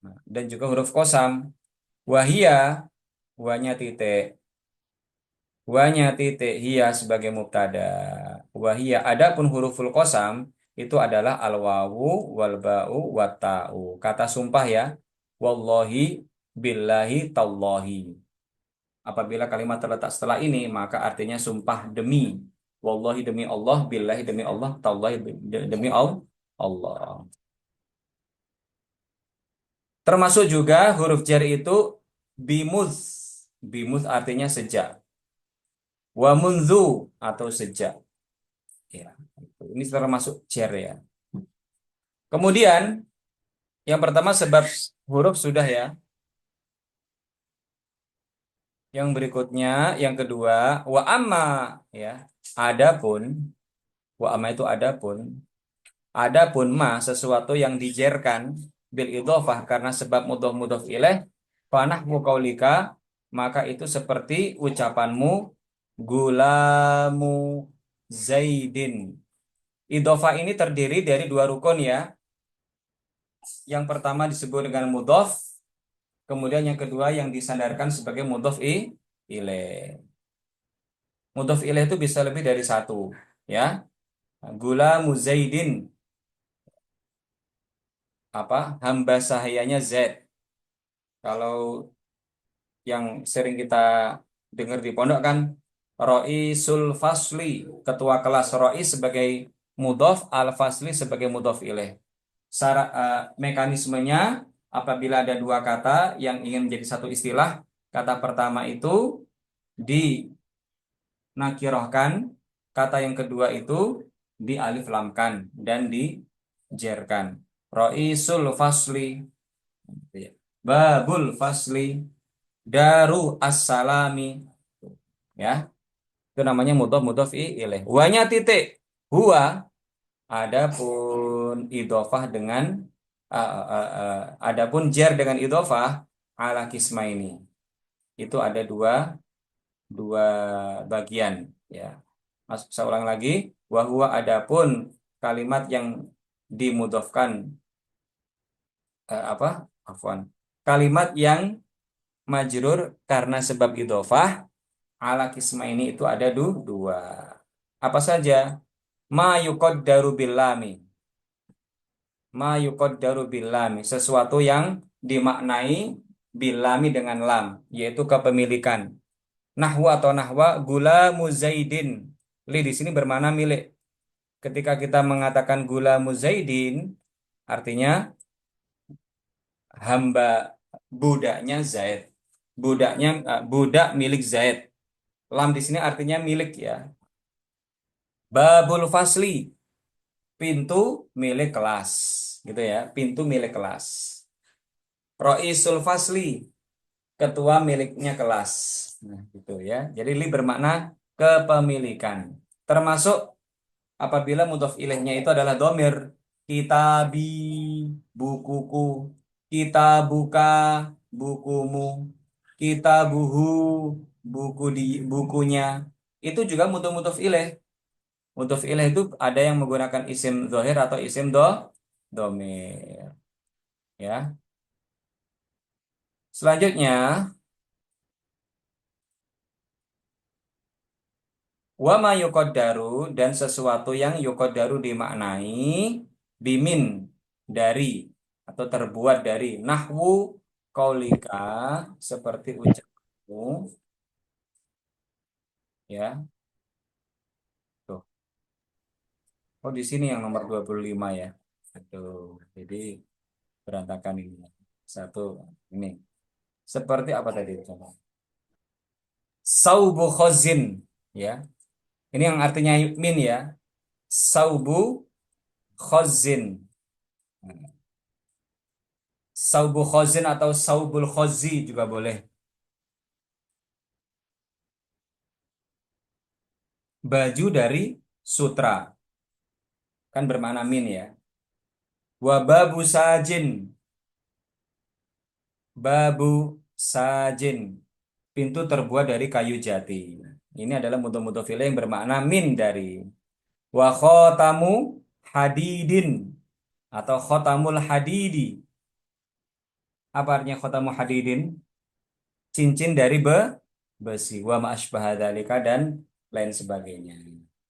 Speaker 1: Nah, dan juga huruf qasam wahia wanya titik hiya sebagai mubtada wahia adapun huruful qasam itu adalah al wawu wal ba'u wat ta'u kata sumpah ya wallahi billahi tallahi. Apabila kalimat terletak setelah ini, maka artinya sumpah demi. Wallahi demi Allah, billahi demi Allah, tallahi demi Allah. Termasuk juga huruf jar itu bimuz. Bimuz artinya sejak. Wa munzu atau sejak. Ya, ini termasuk jar ya. Kemudian yang pertama sebab huruf sudah ya. Yang berikutnya, yang kedua, wa amma ya. Adapun, wa amma itu adapun. Adapun ma sesuatu yang dijerkan bil idhofah karena sebab mudhof ilaih fanahwu qaulika maka itu seperti ucapanmu gulamu Zaidin. Idhofah ini terdiri dari dua rukun ya. Yang pertama disebut dengan mudhof, kemudian yang kedua yang disandarkan sebagai ilaih. Mudhof ilaih itu bisa lebih dari satu ya. Gulamu Zaidin apa hamba sahayanya Z. Kalau yang sering kita dengar di pondok kan Roisul Fasli, ketua kelas Rois sebagai mudhof, al Fasli sebagai mudhof ilaih. Mekanismenya apabila ada dua kata yang ingin menjadi satu istilah, kata pertama itu dinakirohkan, kata yang kedua itu dialif lamkan dan dijerkan. Roisul Fasli, Babul Fasli, Daru As-Salami ya itu namanya mudhof ilaih huwanya titik huwa adapun idhofah dengan adapun jar dengan idhofah ala kisma ini itu ada dua dua bagian ya saya ulang lagi wa huwa adapun kalimat yang dimudhofkan apa afwan kalimat yang majrur karena sebab idhofah ala kisma ini itu ada dua. Apa saja? Ma yuqaddaru bil lami. ma yuqaddaru bil lam, sesuatu yang dimaknai bil lami dengan lam, yaitu kepemilikan. Nahwa atau nahwa gula muzaidin. Li di sini bermakna milik. Ketika kita mengatakan gula muzaidin, artinya hamba budaknya Zaid. Budak milik Zaid. Lam di sini artinya milik ya. Babul fasli, pintu milik kelas. Gitu ya, pintu milik kelas. Roisul fasli, ketua miliknya kelas. Nah, gitu ya. Jadi li bermakna kepemilikan. Termasuk apabila mudhof ilaihnya itu adalah domir. Kitabi, bukuku. Kitabuka, bukumu. Kitabuhu, bukunya. Itu juga mudhof ilaih. Mudhof ilaih itu ada yang menggunakan isim zohir atau isim domir. Ya. Selanjutnya, wa ma yuqaddaru, dan sesuatu yang yuqaddaru dimaknai bimin, dari atau terbuat dari, nahwu qaulika, seperti ucapmu ya. Tuh. Oh, di sini yang nomor 25 ya. Aduh, jadi berantakan ini. Satu ini. Seperti apa tadi? Coba. Saubu khazin ya. Ini yang artinya min ya. Saubu khazin. Saubu khazin atau saubul khazi juga boleh. Baju dari sutra. Kan bermakna min ya. Wababu sajin. Babu sajin. Pintu terbuat dari kayu jati. Ini adalah mudhof ilaih yang bermakna min dari. Wa khotamu hadidin. Atau khotamul hadidi. Apa artinya khotamu hadidin? Cincin dari besi. Wa ma'asbaha dzalika, dan lain sebagainya.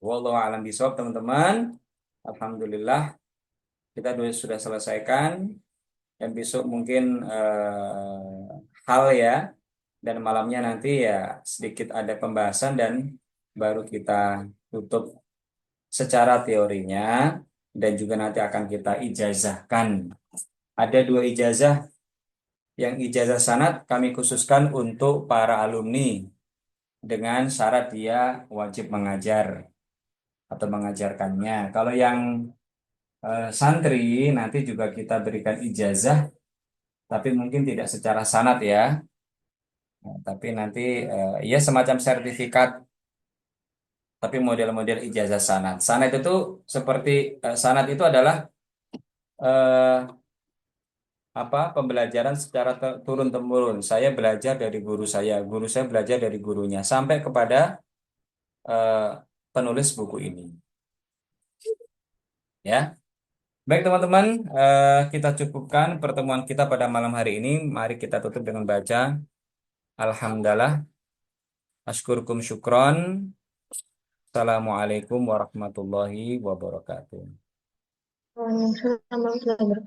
Speaker 1: Wallahu a'lam bishawab, teman-teman. Alhamdulillah kita sudah selesaikan, dan besok mungkin hal ya, dan malamnya nanti ya sedikit ada pembahasan, dan baru kita tutup secara teorinya, dan juga nanti akan kita ijazahkan. Ada 2 ijazah. Yang ijazah sanad kami khususkan untuk para alumni dengan syarat dia wajib mengajar atau mengajarkannya. Kalau yang santri nanti juga kita berikan ijazah, tapi mungkin tidak secara sanad ya. Nah, tapi nanti ya semacam sertifikat, tapi model-model ijazah sanad. Sanad itu seperti sanad itu adalah eh, apa, pembelajaran secara turun temurun. Saya belajar dari guru saya belajar dari gurunya, sampai kepada eh, penulis buku ini. Ya, baik teman-teman, kita cukupkan pertemuan kita pada malam hari ini. Mari kita tutup dengan baca Alhamdulillah, ashkurukum syukron. Assalamualaikum warahmatullahi wabarakatuh.
Speaker 2: Waalaikumsalam warahmatullahi wabarakatuh.